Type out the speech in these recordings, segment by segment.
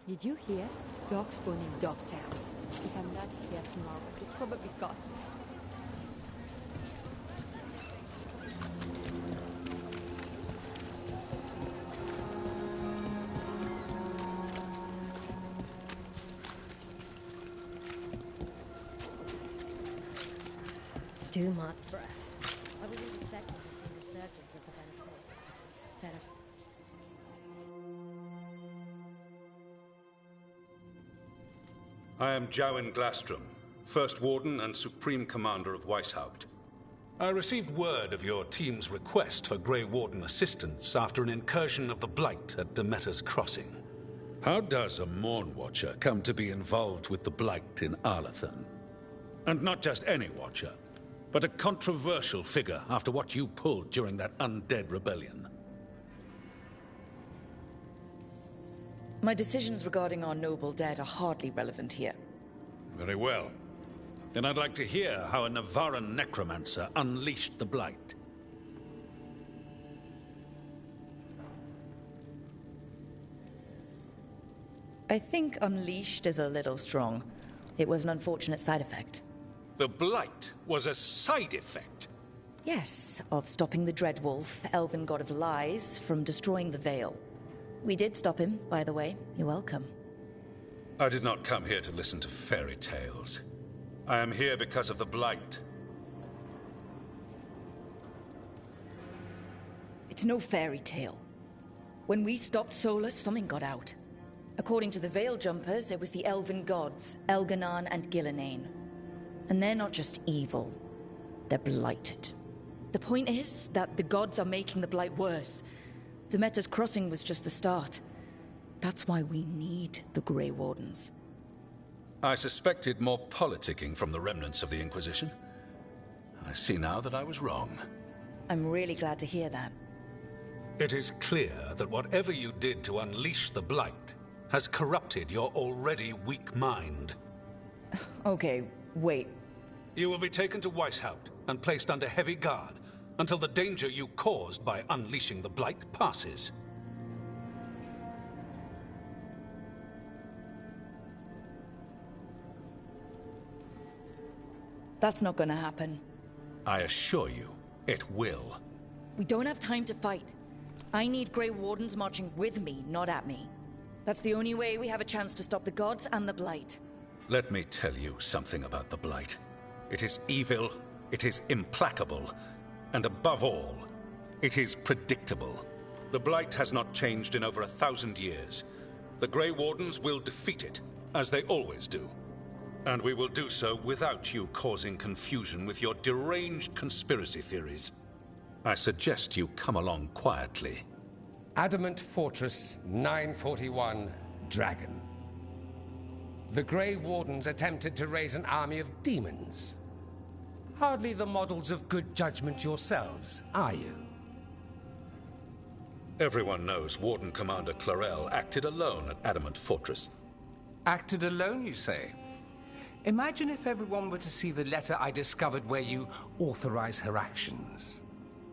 Did you hear? Dog spawn in Dogtown. If I'm not here tomorrow, they probably got me. Dumart's breath. I was expecting to see the resurgence of the Venom. I am Jowen Glastrom, First Warden and Supreme Commander of Weishaupt. I received word of your team's request for Grey Warden assistance after an incursion of the Blight at Demeter's Crossing. How does a Morn Watcher come to be involved with the Blight in Arlathan? And not just any Watcher, but a controversial figure after what you pulled during that undead rebellion. My decisions regarding our noble dead are hardly relevant here. Very well. Then I'd like to hear how a Navaran necromancer unleashed the Blight. I think unleashed is a little strong. It was an unfortunate side effect. The Blight was a side effect? Yes, of stopping the Dreadwolf, elven god of lies, from destroying the Veil. We did stop him, by the way. You're welcome. I did not come here to listen to fairy tales. I am here because of the Blight. It's no fairy tale. When we stopped Solus, something got out. According to the Veil Jumpers, it was the elven gods, Elganan and Gillenane. And they're not just evil. They're blighted. The point is that the gods are making the Blight worse. Demeter's Crossing was just the start. That's why we need the Grey Wardens. I suspected more politicking from the remnants of the Inquisition. I see now that I was wrong. I'm really glad to hear that. It is clear that whatever you did to unleash the Blight has corrupted your already weak mind. Okay, wait. You will be taken to Weishaupt and placed under heavy guard until the danger you caused by unleashing the Blight passes. That's not gonna happen. I assure you, it will. We don't have time to fight. I need Grey Wardens marching with me, not at me. That's the only way we have a chance to stop the gods and the Blight. Let me tell you something about the Blight. It is evil, it is implacable, and above all, it is predictable. The Blight has not changed in over 1,000 years. The Grey Wardens will defeat it, as they always do. And we will do so without you causing confusion with your deranged conspiracy theories. I suggest you come along quietly. Adamant Fortress 941, Dragon. The Grey Wardens attempted to raise an army of demons. Hardly the models of good judgment yourselves, are you? Everyone knows Warden Commander Clarel acted alone at Adamant Fortress. Acted alone, you say? Imagine if everyone were to see the letter I discovered where you authorize her actions.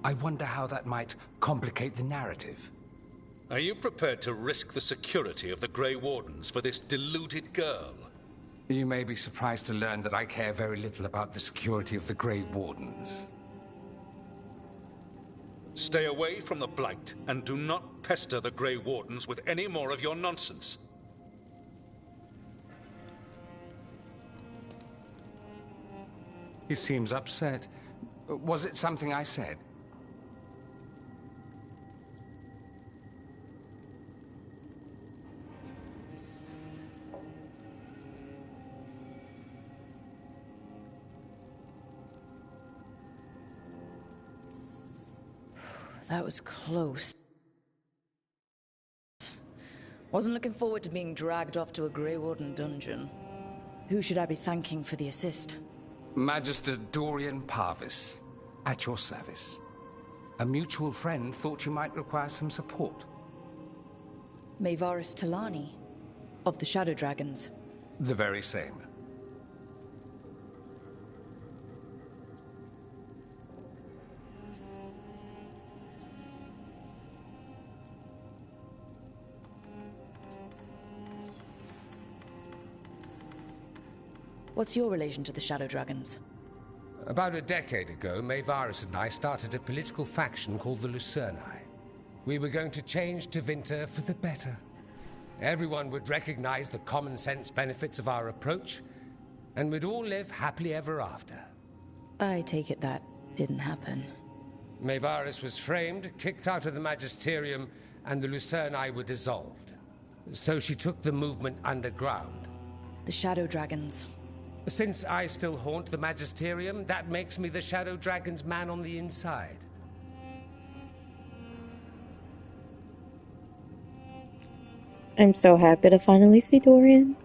I wonder how that might complicate the narrative. Are you prepared to risk the security of the Grey Wardens for this deluded girl? You may be surprised to learn that I care very little about the security of the Grey Wardens. Stay away from the Blight, and do not pester the Grey Wardens with any more of your nonsense. He seems upset. Was it something I said? That was close. Wasn't looking forward to being dragged off to a Grey Warden dungeon. Who should I be thanking for the assist? Magister Dorian Parvis, at your service. A mutual friend thought you might require some support. Mayvaris Talani, of the Shadow Dragons. The very same. What's your relation to the Shadow Dragons? About a decade ago, Maevaris and I started a political faction called the Lucerni. We were going to change Tevinter for the better. Everyone would recognize the common sense benefits of our approach, and we'd all live happily ever after. I take it that didn't happen. Maevaris was framed, kicked out of the Magisterium, and the Lucerni were dissolved. So she took the movement underground. The Shadow Dragons. Since I still haunt the Magisterium, that makes me the Shadow Dragon's man on the inside. I'm so happy to finally see Dorian.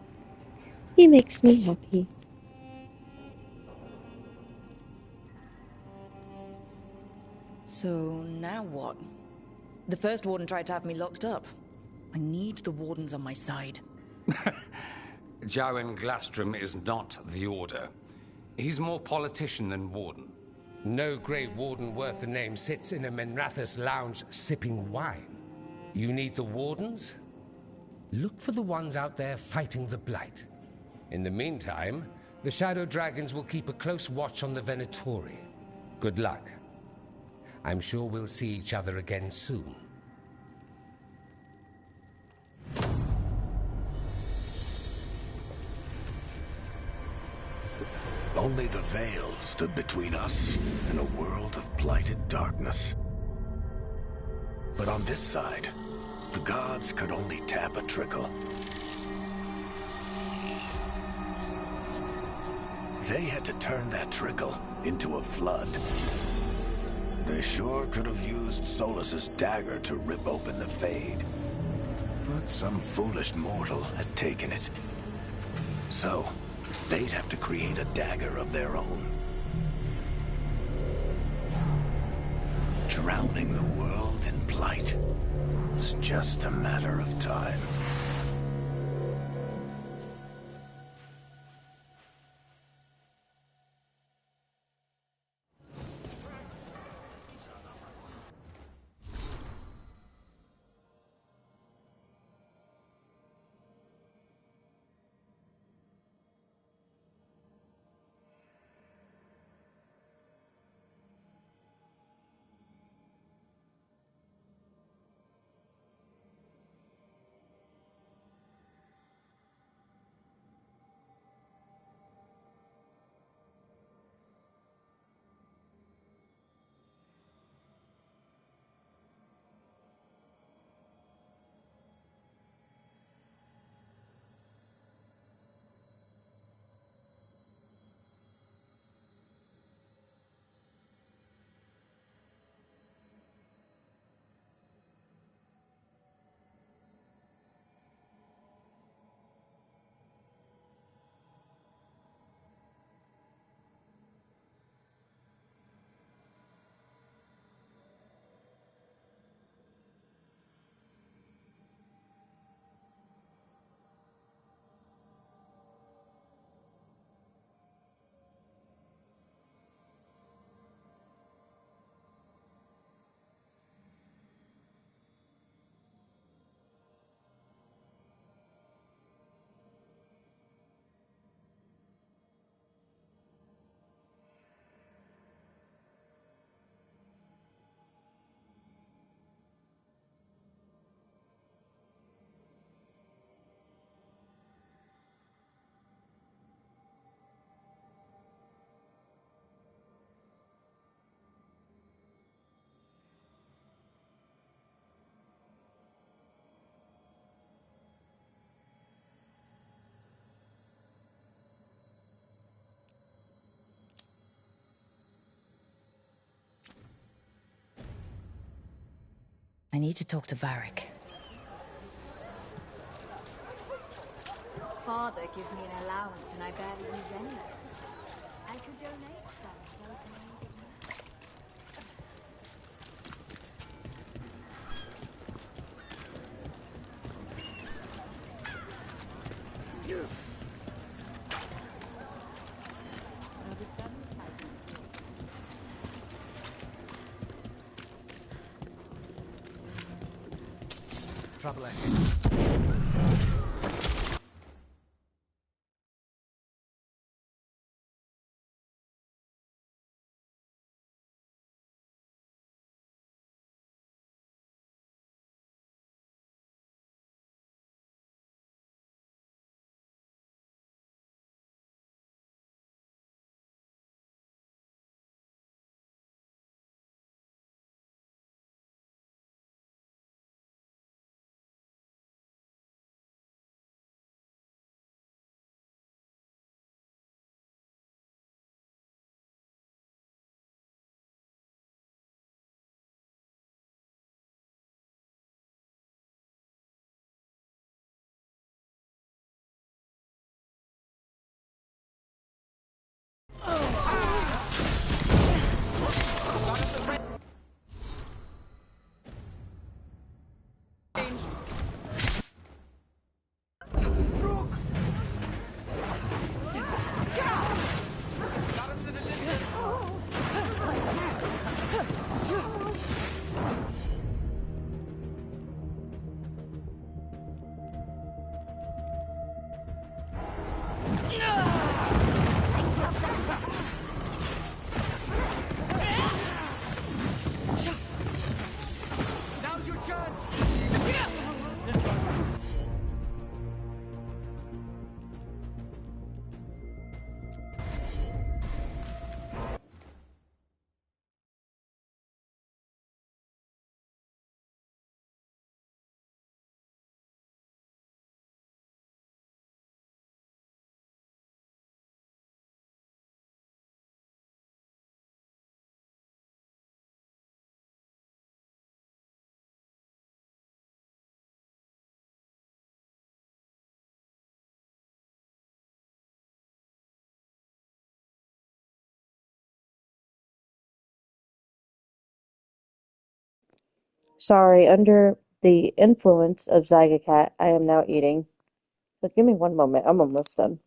He makes me happy. So now what? The first Warden tried to have me locked up. I need the Wardens on my side. Jowen Glastrom is not the Order. He's more politician than Warden. No Grey Warden worth the name sits in a Menrathus lounge sipping wine. You need the Wardens? Look for the ones out there fighting the Blight. In the meantime, the Shadow Dragons will keep a close watch on the Venatori. Good luck. I'm sure we'll see each other again soon. Only the veil stood between us and a world of blighted darkness. But on this side, the gods could only tap a trickle. They had to turn that trickle into a flood. They sure could have used Solus's dagger to rip open the Fade. But some foolish mortal had taken it. So, they'd have to create a dagger of their own. Drowning the world in blight was just a matter of time. I need to talk to Varric. Father gives me an allowance and I barely use any of it. I could donate some to those in need of it. Trouble ahead. Sorry, under the influence of Zygocat, I am now eating. So give me one moment. I'm almost done.